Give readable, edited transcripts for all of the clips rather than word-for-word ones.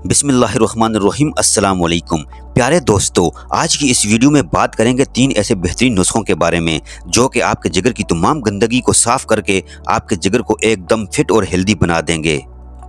बिस्मिल्लाहिर्रहमानिर्रहीम अस्सलाम वालेकुम। प्यारे दोस्तों, आज की इस वीडियो में बात करेंगे 3 ऐसे बेहतरीन नुस्खों के बारे में जो कि आपके जिगर की तमाम गंदगी को साफ करके आपके जिगर को एकदम फिट और हेल्दी बना देंगे।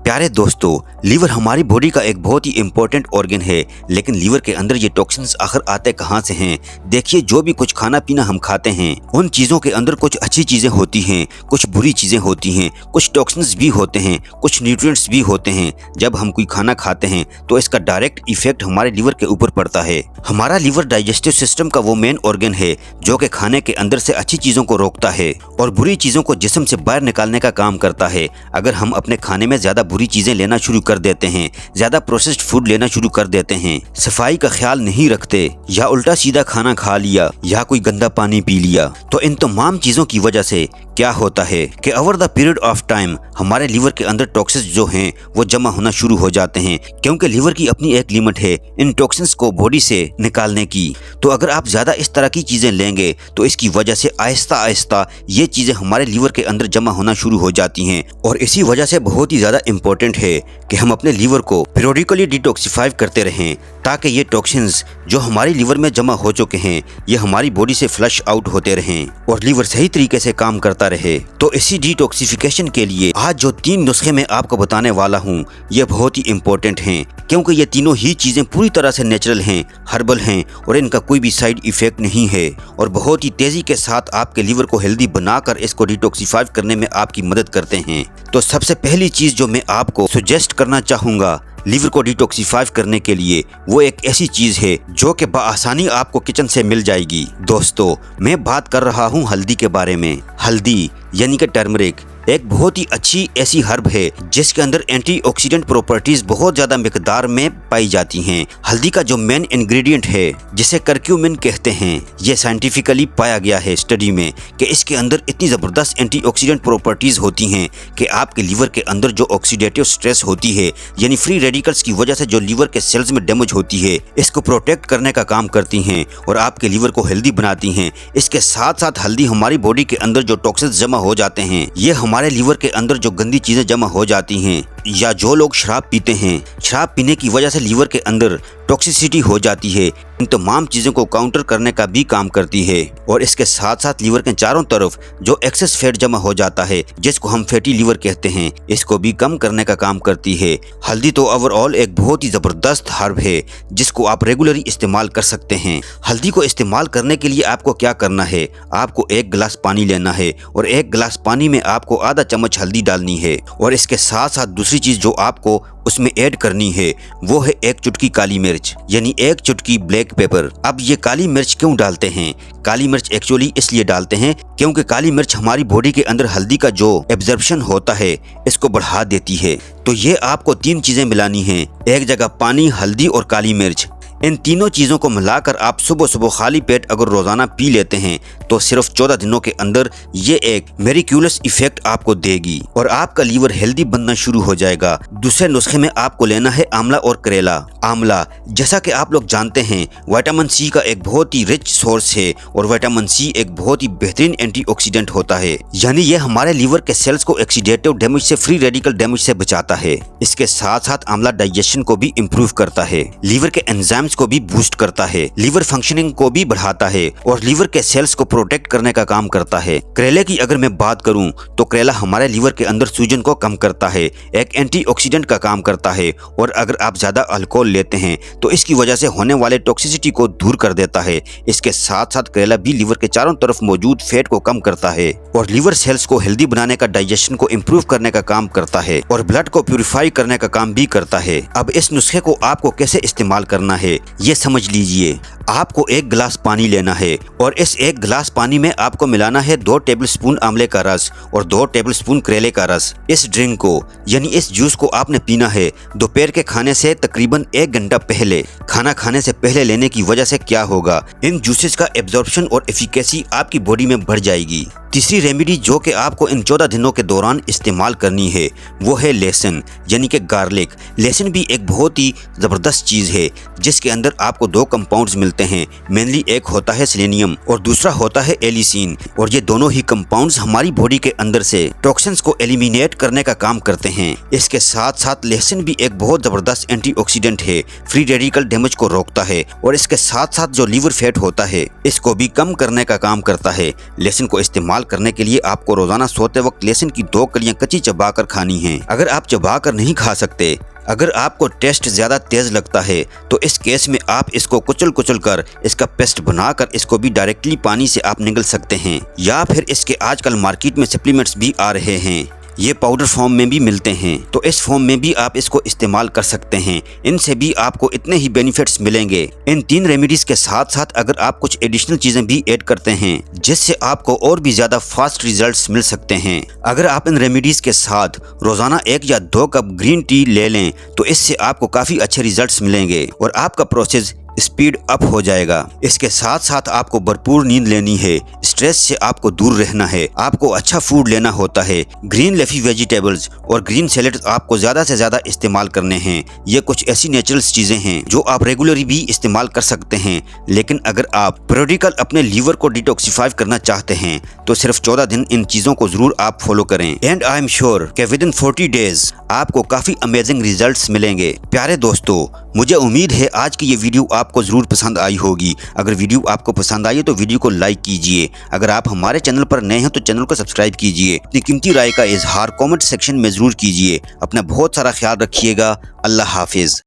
प्यारे दोस्तों, लीवर हमारी बॉडी का एक बहुत ही इम्पोर्टेंट ऑर्गन है, लेकिन लीवर के अंदर ये टॉक्सिन्स आखिर आते कहाँ से हैं? देखिए, जो भी कुछ खाना पीना हम खाते हैं उन चीज़ों के अंदर कुछ अच्छी चीज़ें होती हैं, कुछ बुरी चीज़ें होती हैं, कुछ टॉक्सिन्स भी होते हैं, कुछ न्यूट्रिएंट्स भी होते हैं। जब हम कोई खाना खाते हैं तो इसका डायरेक्ट इफेक्ट हमारे लीवर के ऊपर पड़ता है। हमारा लीवर डाइजेस्टिव सिस्टम का वो मेन ऑर्गन है जो कि खाने के अंदर से अच्छी चीज़ों को रोकता है और बुरी चीज़ों को जिस्म से बाहर निकालने का काम करता है। अगर हम अपने खाने में ज़्यादा बुरी चीजें लेना शुरू कर देते हैं, ज्यादा प्रोसेस्ड फूड लेना शुरू कर देते हैं, सफाई का ख्याल नहीं रखते या उल्टा सीधा खाना खा लिया या कोई गंदा पानी पी लिया, तो इन तमाम चीजों की वजह से क्या होता है कि over the period of time हमारे लीवर के अंदर टॉक्सिन्स जो हैं वो जमा होना शुरू हो जाते हैं, क्योंकि लीवर की अपनी एक लिमिट है इन टॉक्सिन्स को बॉडी से निकालने की। तो अगर आप ज्यादा इस तरह की चीजें लेंगे तो इसकी वजह से आहिस्ता आहिस्ता ये चीजें हमारे लीवर के अंदर जमा होना शुरू हो जाती हैं और इसी वजह से बहुत ही ज्यादा इंपॉर्टेंट है कि हम अपने लीवर को पीरियडिकली डिटॉक्सिफाई करते रहें ताकि ये टॉक्सिन्स जो हमारी लीवर में जमा हो चुके हैं ये हमारी बॉडी से फ्लश आउट होते रहें और लीवर सही तरीके से काम करता रहे। तो इसी डिटॉक्सिफिकेशन के लिए आज जो 3 नुस्खे मैं आपको बताने वाला हूँ ये बहुत ही इंपॉर्टेंट हैं, क्योंकि ये तीनों ही चीजें पूरी तरह से नेचुरल हैं, हर्बल हैं और इनका कोई भी साइड इफेक्ट नहीं है और बहुत ही तेजी के साथ आपके लीवर को हेल्दी बनाकर इसको डिटॉक्सिफाई करने में आपकी मदद करते हैं। तो सबसे पहली चीज जो मैं आपको सजेस्ट करना चाहूँगा लीवर को डिटॉक्सिफाई करने के लिए, वो एक ऐसी चीज है जो कि बआसानी आपको किचन से मिल जाएगी। दोस्तों, मैं बात कर रहा हूँ हल्दी के बारे में। हल्दी यानी कि टर्मरिक एक बहुत ही अच्छी ऐसी हर्ब है जिसके अंदर एंटीऑक्सीडेंट प्रॉपर्टीज बहुत ज्यादा मिकदार में पाई जाती हैं। हल्दी का जो मेन इंग्रेडिएंट है जिसे करक्यूमिन कहते हैं, ये साइंटिफिकली पाया गया है स्टडी में कि इसके अंदर इतनी जबरदस्त एंटीऑक्सीडेंट प्रॉपर्टीज होती हैं कि आपके लीवर के अंदर जो ऑक्सीडेटिव स्ट्रेस होती है यानी फ्री रेडिकल्स की वजह से जो लीवर के सेल्स में डैमेज होती है इसको प्रोटेक्ट करने का काम करती हैं और आपके लीवर को हेल्दी बनाती हैं। इसके साथ साथ हल्दी हमारी बॉडी के अंदर जो टॉक्सिन्स जमा हो जाते हैं, ये हमारे लीवर के अंदर जो गंदी चीजें जमा हो जाती हैं या जो लोग शराब पीते हैं, शराब पीने की वजह से लीवर के अंदर टॉक्सिसिटी हो जाती है, इन तमाम चीज़ों को काउंटर करने का भी काम करती है। और इसके साथ साथ लीवर के चारों तरफ जो एक्सेस फैट जमा हो जाता है जिसको हम फैटी लीवर कहते हैं, इसको भी कम करने का काम करती है। हल्दी तो ओवरऑल एक बहुत ही ज़बरदस्त हर्ब है जिसको आप रेगुलरली इस्तेमाल कर सकते हैं। हल्दी को इस्तेमाल करने के लिए आपको क्या करना है, आपको 1 गिलास पानी लेना है और 1 गिलास पानी में आपको आधा चम्मच हल्दी डालनी है और इसके साथ साथ दूसरी चीज़ जो आपको उसमें ऐड करनी है वो है 1 चुटकी काली मिर्च यानी 1 चुटकी ब्लैक पेपर। अब ये काली मिर्च क्यों डालते हैं? काली मिर्च एक्चुअली इसलिए डालते हैं क्योंकि काली मिर्च हमारी बॉडी के अंदर हल्दी का जो एब्जॉर्प्शन होता है इसको बढ़ा देती है। तो ये आपको 3 चीजें मिलानी हैं, एक जगह पानी, हल्दी और काली मिर्च। इन तीनों चीज़ों को मिलाकर आप सुबह सुबह खाली पेट अगर रोज़ाना पी लेते हैं तो सिर्फ 14 दिनों के अंदर ये एक मेरिक्यूलस इफेक्ट आपको देगी और आपका लीवर हेल्दी बनना शुरू हो जाएगा। दूसरे नुस्खे में आपको लेना है आंवला और करेला। आंवला, जैसा कि आप लोग जानते हैं, विटामिन सी का एक बहुत ही रिच सोर्स है और विटामिन सी एक बहुत ही बेहतरीन एंटीऑक्सीडेंट होता है, यानी ये हमारे लीवर के सेल्स को ऑक्सीडेटिव डैमेज से, फ्री रेडिकल डैमेज से बचाता है। इसके साथ साथ आंवला डाइजेशन को भी इम्प्रूव करता है, लीवर के एंजाइम को भी बूस्ट करता है, लीवर फंक्शनिंग को भी बढ़ाता है और लीवर के सेल्स को प्रोटेक्ट करने का काम करता है। करेले की अगर मैं बात करूं तो करेला हमारे लीवर के अंदर सूजन को कम करता है, एक एंटीऑक्सीडेंट का काम करता है और अगर आप ज्यादा अल्कोहल लेते हैं तो इसकी वजह से होने वाले टॉक्सिसिटी को दूर कर देता है। इसके साथ साथ करेला भी लीवर के चारों तरफ मौजूद फैट को कम करता है और लीवर सेल्स को हेल्दी बनाने का, डाइजेशन को इम्प्रूव करने का काम करता है और ब्लड को प्यूरिफाई करने का काम भी करता है। अब इस नुस्खे को आपको कैसे इस्तेमाल करना है ये समझ लीजिए। आपको 1 गिलास पानी लेना है और इस 1 गिलास पानी में आपको मिलाना है 2 टेबलस्पून आंवले का रस और 2 टेबलस्पून करेले का रस। इस ड्रिंक को यानी इस जूस को आपने पीना है दोपहर के खाने से तकरीबन 1 घंटा पहले। खाना खाने से पहले लेने की वजह से क्या होगा, इन जूसेस का एब्जॉर्प्शन और एफिकेसी आपकी बॉडी में बढ़ जाएगी। तीसरी रेमेडी जो कि आपको इन 14 दिनों के दौरान इस्तेमाल करनी है वो है लहसुन यानी कि गार्लिक। लहसुन भी एक बहुत ही ज़बरदस्त चीज़ है जिसके अंदर आपको 2 कंपाउंड्स मिलते होते हैं। मेनली एक होता है सेलेनियम और दूसरा होता है एलिसीन, और ये दोनों ही कंपाउंड्स हमारी बॉडी के अंदर से टॉक्सिन्स को एलिमिनेट करने का काम करते हैं। इसके साथ साथ लहसुन भी एक बहुत जबरदस्त एंटीऑक्सीडेंट है, फ्री रेडिकल डैमेज को रोकता है, और इसके साथ साथ जो लीवर फैट होता है इसको भी कम करने का काम करता है। लहसुन को इस्तेमाल करने के लिए आपको रोजाना सोते वक्त लहसुन की 2 कलियां कच्ची चबाकर खानी है। अगर आप चबाकर नहीं खा सकते, अगर आपको टेस्ट ज्यादा तेज लगता है, तो इस केस में आप इसको कुचल कर इसका पेस्ट बनाकर इसको भी डायरेक्टली पानी से आप निगल सकते हैं, या फिर इसके आजकल मार्केट में सप्लीमेंट्स भी आ रहे हैं, ये पाउडर फॉर्म में भी मिलते हैं, तो इस फॉर्म में भी आप इसको इस्तेमाल कर सकते हैं। इनसे भी आपको इतने ही बेनिफिट्स मिलेंगे। इन 3 रेमेडीज के साथ साथ अगर आप कुछ एडिशनल चीजें भी ऐड करते हैं, जिससे आपको और भी ज्यादा फास्ट रिजल्ट्स मिल सकते हैं। अगर आप इन रेमेडीज के साथ रोजाना 1 या 2 कप ग्रीन टी ले लें, तो इससे आपको काफी अच्छे रिजल्ट्स मिलेंगे और आपका प्रोसेस स्पीड अप हो जाएगा। इसके साथ साथ आपको भरपूर नींद लेनी है, स्ट्रेस से आपको दूर रहना है, आपको अच्छा फूड लेना होता है, ग्रीन लीफी वेजिटेबल्स और ग्रीन सैलेड्स आपको ज्यादा से ज्यादा इस्तेमाल करने हैं। ये कुछ ऐसी नेचुरल चीजें हैं जो आप रेगुलरली भी इस्तेमाल कर सकते हैं। लेकिन अगर आप पीरियडिकल अपने लीवर को डिटॉक्सिफाई करना चाहते हैं, तो सिर्फ 14 दिन इन चीजों को जरूर आप फॉलो करें, एंड आई एम श्योर कि विद इन 40 डेज आपको काफी अमेजिंग रिजल्ट्स मिलेंगे। प्यारे दोस्तों, मुझे उम्मीद है आज की ये वीडियो आपको जरूर पसंद आई होगी। अगर वीडियो आपको पसंद आई तो वीडियो को लाइक कीजिए। अगर आप हमारे चैनल पर नए हैं तो चैनल को सब्सक्राइब कीजिए। अपनी कीमती राय का इजहार कमेंट सेक्शन में जरूर कीजिए। अपना बहुत सारा ख्याल रखिएगा। अल्लाह हाफिज।